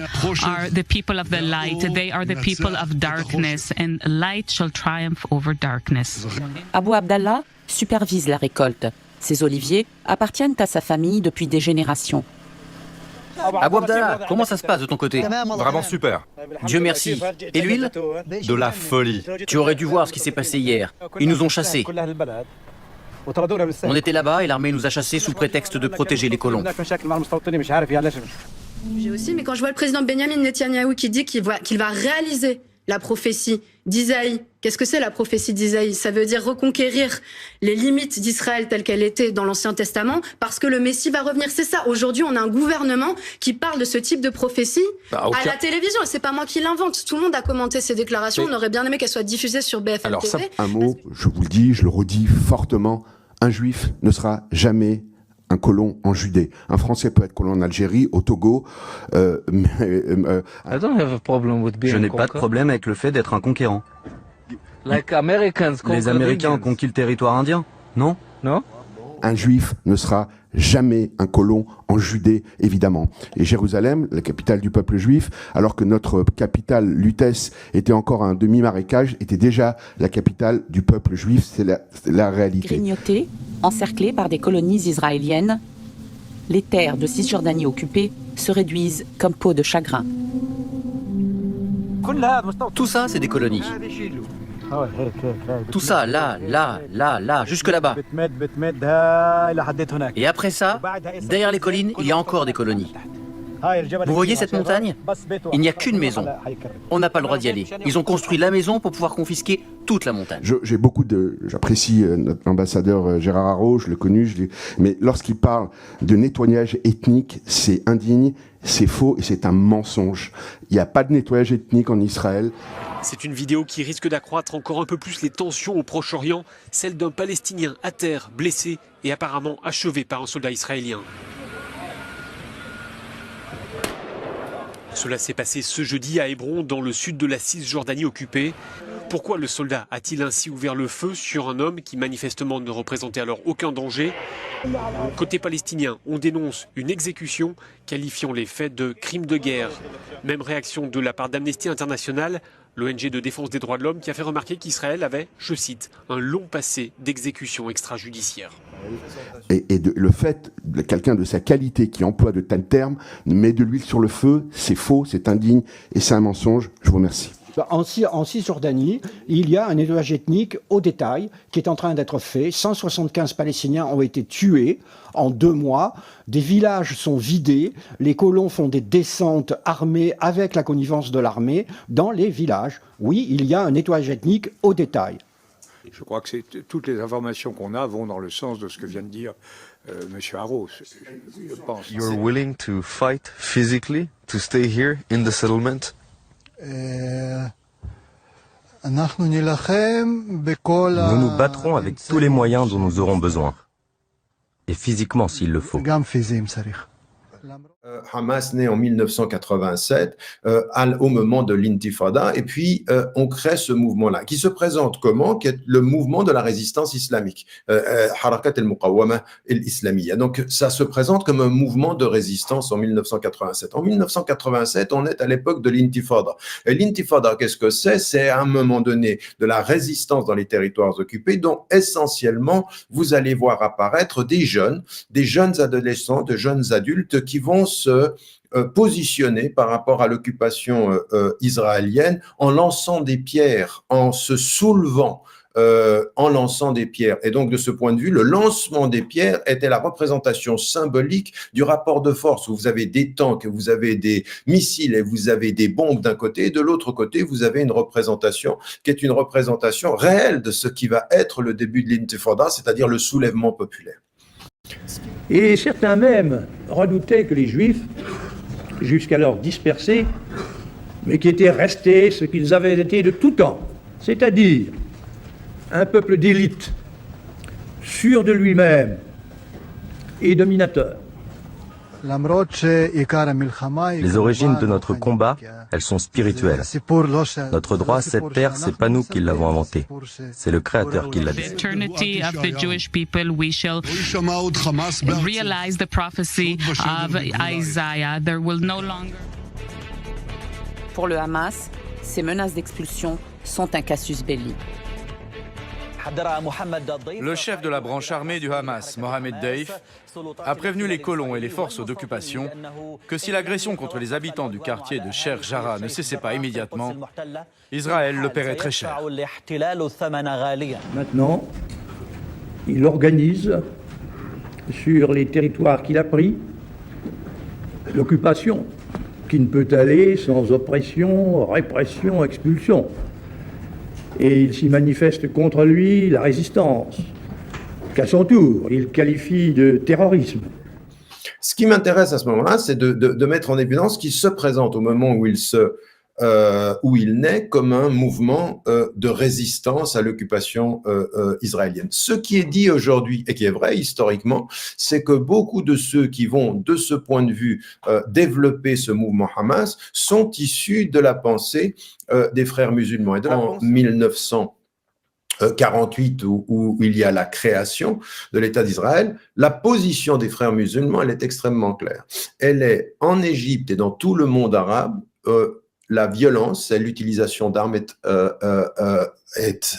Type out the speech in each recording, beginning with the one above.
We are the people of the light. They are the people of darkness, and light shall triumph over darkness. Abou Abdallah supervise la récolte. Ces oliviers appartiennent à sa famille depuis des générations. Abou Abdallah, comment ça se passe de ton côté? Vraiment super. Dieu merci. Et l'huile? De la folie. Tu aurais dû voir ce qui s'est passé hier. Ils nous ont chassés. On était là-bas et l'armée nous a chassés sous prétexte de protéger les colons. J'ai aussi, mais quand je vois le président Benyamin Netanyahou qui dit qu'il va réaliser la prophétie d'Isaïe. Qu'est-ce que c'est la prophétie d'Isaïe? Ça veut dire reconquérir les limites d'Israël telles qu'elles étaient dans l'Ancien Testament, parce que le Messie va revenir. C'est ça. Aujourd'hui, on a un gouvernement qui parle de ce type de prophétie à la télévision. Et c'est pas moi qui l'invente. Tout le monde a commenté ces déclarations. On aurait bien aimé qu'elles soient diffusées sur BFM Alors, TV. un mot, je vous le dis, je le redis fortement. Un juif ne sera jamais un colon en Judée. Un Français peut être colon en Algérie, au Togo. Je n'ai pas de problème avec le fait d'être un conquérant. Les Américains ont conquis le territoire indien, non? Un juif ne sera jamais un colon en Judée, évidemment. Et Jérusalem, la capitale du peuple juif, alors que notre capitale, Lutèce, était encore un demi-marécage, était déjà la capitale du peuple juif. C'est la réalité. Grignotés, encerclés par des colonies israéliennes, les terres de Cisjordanie occupées se réduisent comme peau de chagrin. Tout ça, c'est des colonies. Tout ça, là, jusque là-bas. Et après ça, derrière les collines, il y a encore des colonies. Vous voyez cette montagne? Il n'y a qu'une maison. On n'a pas le droit d'y aller. Ils ont construit la maison pour pouvoir confisquer toute la montagne. J'apprécie notre ambassadeur Gérard Haro, je l'ai connu, mais lorsqu'il parle de nettoyage ethnique, c'est indigne, c'est faux et c'est un mensonge. Il n'y a pas de nettoyage ethnique en Israël. C'est une vidéo qui risque d'accroître encore un peu plus les tensions au Proche-Orient, celle d'un Palestinien à terre, blessé et apparemment achevé par un soldat israélien. Cela s'est passé ce jeudi à Hébron, dans le sud de la Cisjordanie occupée. Pourquoi le soldat a-t-il ainsi ouvert le feu sur un homme qui manifestement ne représentait alors aucun danger? Côté palestinien, on dénonce une exécution qualifiant les faits de crimes de guerre. Même réaction de la part d'Amnesty International, l'ONG de défense des droits de l'homme, qui a fait remarquer qu'Israël avait, je cite, un long passé d'exécution extrajudiciaire. Le fait de quelqu'un de sa qualité qui emploie de tels termes, met de l'huile sur le feu, c'est faux, c'est indigne et c'est un mensonge. Je vous remercie. En Cisjordanie, il y a un nettoyage ethnique au détail qui est en train d'être fait. 175 Palestiniens ont été tués en 2 mois. Des villages sont vidés. Les colons font des descentes armées avec la connivence de l'armée dans les villages. Oui, il y a un nettoyage ethnique au détail. Je crois que toutes les informations qu'on a vont dans le sens de ce que vient de dire M. Haro, je pense. You're willing to fight physically to stay here in the settlement? Nous nous battrons avec tous les moyens dont nous aurons besoin. Et physiquement s'il le faut. Hamas naît en 1987, au moment de l'Intifada, et puis on crée ce mouvement-là, qui se présente comment? Qui est le mouvement de la résistance islamique, Harakat al-Muqawwama al-Islamiyya. Donc ça se présente comme un mouvement de résistance en 1987. En 1987, on est à l'époque de l'Intifada. Et l'Intifada, qu'est-ce que c'est? C'est à un moment donné de la résistance dans les territoires occupés, dont essentiellement vous allez voir apparaître des jeunes adolescents, de jeunes adultes qui vont se positionner par rapport à l'occupation israélienne en lançant des pierres, en se soulevant, en lançant des pierres. Et donc, de ce point de vue, le lancement des pierres était la représentation symbolique du rapport de force, où vous avez des tanks, vous avez des missiles et vous avez des bombes d'un côté, et de l'autre côté, vous avez une représentation qui est une représentation réelle de ce qui va être le début de l'Intifada, c'est-à-dire le soulèvement populaire. Et certains même redoutaient que les Juifs, jusqu'alors dispersés, mais qui étaient restés ce qu'ils avaient été de tout temps, c'est-à-dire un peuple d'élite, sûr de lui-même et dominateur. Les origines de notre combat, elles sont spirituelles. Notre droit à cette terre, c'est pas nous qui l'avons inventé. C'est le Créateur qui l'a dit. Eternity of the Jewish people, we shall realize the prophecy of Isaiah. There will no longer Pour le Hamas, ces menaces d'expulsion sont un casus belli. Le chef de la branche armée du Hamas, Mohamed Deif, a prévenu les colons et les forces d'occupation que si l'agression contre les habitants du quartier de Sheikh Jarrah ne cessait pas immédiatement, Israël le paierait très cher. Maintenant, il organise sur les territoires qu'il a pris l'occupation, qui ne peut aller sans oppression, répression, expulsion. Et il s'y manifeste contre lui la résistance, qu'à son tour, il qualifie de terrorisme. Ce qui m'intéresse à ce moment-là, c'est de mettre en évidence qu'il se présente au moment où il naît comme un mouvement de résistance à l'occupation israélienne. Ce qui est dit aujourd'hui, et qui est vrai historiquement, c'est que beaucoup de ceux qui vont, de ce point de vue, développer ce mouvement Hamas sont issus de la pensée des frères musulmans. Et de en 1948, où il y a la création de l'État d'Israël, la position des frères musulmans, elle est extrêmement claire. Elle est en Égypte et dans tout le monde arabe, la violence et l'utilisation d'armes est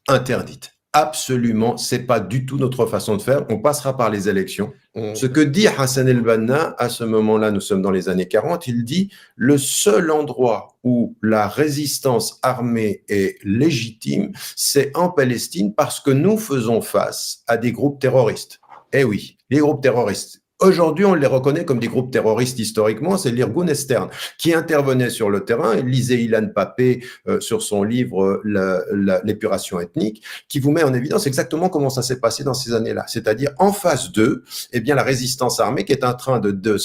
interdite. Absolument, c'est pas du tout notre façon de faire. On passera par les élections. Ce que dit Hassan el-Banna, à ce moment-là, nous sommes dans les années 40, il dit « Le seul endroit où la résistance armée est légitime, c'est en Palestine parce que nous faisons face à des groupes terroristes. » Eh oui, les groupes terroristes. Aujourd'hui, on les reconnaît comme des groupes terroristes historiquement, c'est l'Irgun Estern qui intervenait sur le terrain. Lisez Ilan Papé sur son livre L'épuration ethnique, qui vous met en évidence exactement comment ça s'est passé dans ces années-là. C'est-à-dire, en face d'eux, eh bien, la résistance armée qui est en train de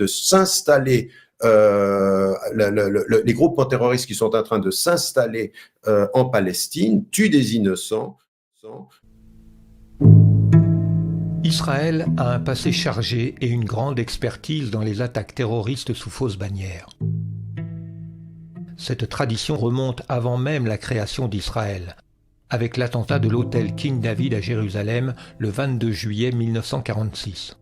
s'installer, les groupes terroristes qui sont en train de s'installer en Palestine, tuent des innocents. Israël a un passé chargé et une grande expertise dans les attaques terroristes sous fausse bannière. Cette tradition remonte avant même la création d'Israël, avec l'attentat de l'hôtel King David à Jérusalem le 22 juillet 1946.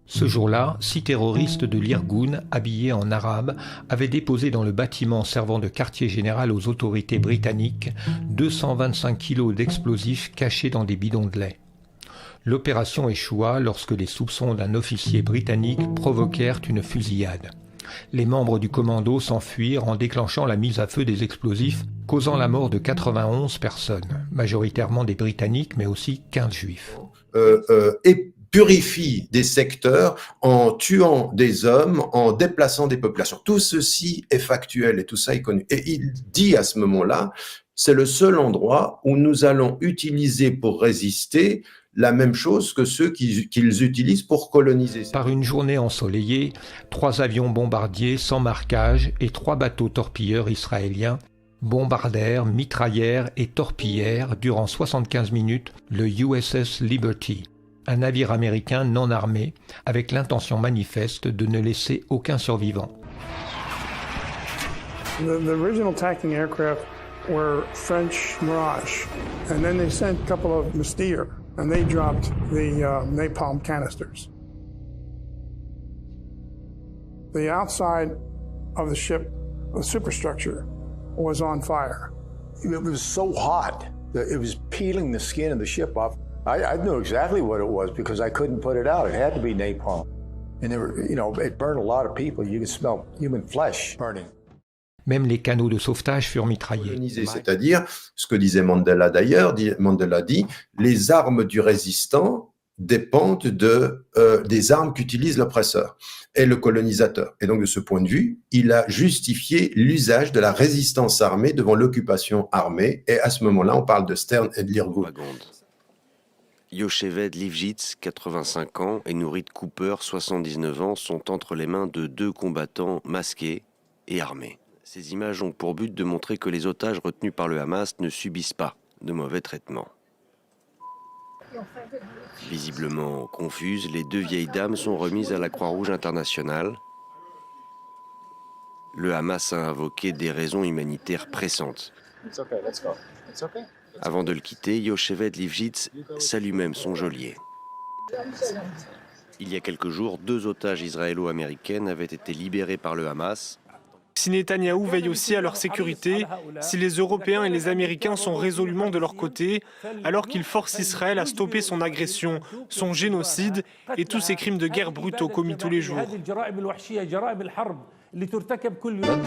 Ce jour-là, 6 terroristes de l'Irgun, habillés en arabe, avaient déposé dans le bâtiment servant de quartier général aux autorités britanniques 225 kilos d'explosifs cachés dans des bidons de lait. L'opération échoua lorsque les soupçons d'un officier britannique provoquèrent une fusillade. Les membres du commando s'enfuirent en déclenchant la mise à feu des explosifs, causant la mort de 91 personnes, majoritairement des Britanniques, mais aussi 15 Juifs. Et purifie des secteurs en tuant des hommes, en déplaçant des populations. Tout ceci est factuel et tout ça est connu. Et il dit à ce moment-là, c'est le seul endroit où nous allons utiliser pour résister la même chose que ceux qu'ils utilisent pour coloniser. Par une journée ensoleillée, 3 avions bombardiers sans marquage et 3 bateaux torpilleurs israéliens bombardèrent, mitraillèrent et torpillèrent durant 75 minutes le USS Liberty, un navire américain non armé, avec l'intention manifeste de ne laisser aucun survivant. The original attacking aircraft were French Mirage, and then they sent a couple of Mystère, and they dropped the napalm canisters. The outside of the ship, the superstructure, was on fire. It was so hot that it was peeling the skin of the ship off. I knew exactly what it was because I couldn't put it out. It had to be napalm. And they were, it burned a lot of people. You could smell human flesh burning. Même les canaux de sauvetage furent mitraillés. C'est-à-dire, ce que disait Mandela d'ailleurs, Mandela dit, les armes du résistant dépendent des armes qu'utilise l'oppresseur et le colonisateur. Et donc, de ce point de vue, il a justifié l'usage de la résistance armée devant l'occupation armée. Et à ce moment-là, on parle de Stern et de l'Irgun. Yocheved Lifshitz, 85 ans, et Nourit Cooper, 79 ans, sont entre les mains de 2 combattants masqués et armés. Ces images ont pour but de montrer que les otages retenus par le Hamas ne subissent pas de mauvais traitements. Visiblement confuses, les 2 vieilles dames sont remises à la Croix-Rouge internationale. Le Hamas a invoqué des raisons humanitaires pressantes. Avant de le quitter, Yocheved Lifshitz salue même son geôlier. Il y a quelques jours, 2 otages israélo-américaines avaient été libérés par le Hamas. si Netanyahou veille aussi à leur sécurité, si les Européens et les Américains sont résolument de leur côté, alors qu'ils forcent Israël à stopper son agression, son génocide et tous ces crimes de guerre brutaux commis tous les jours. اللي ترتكب كل يوم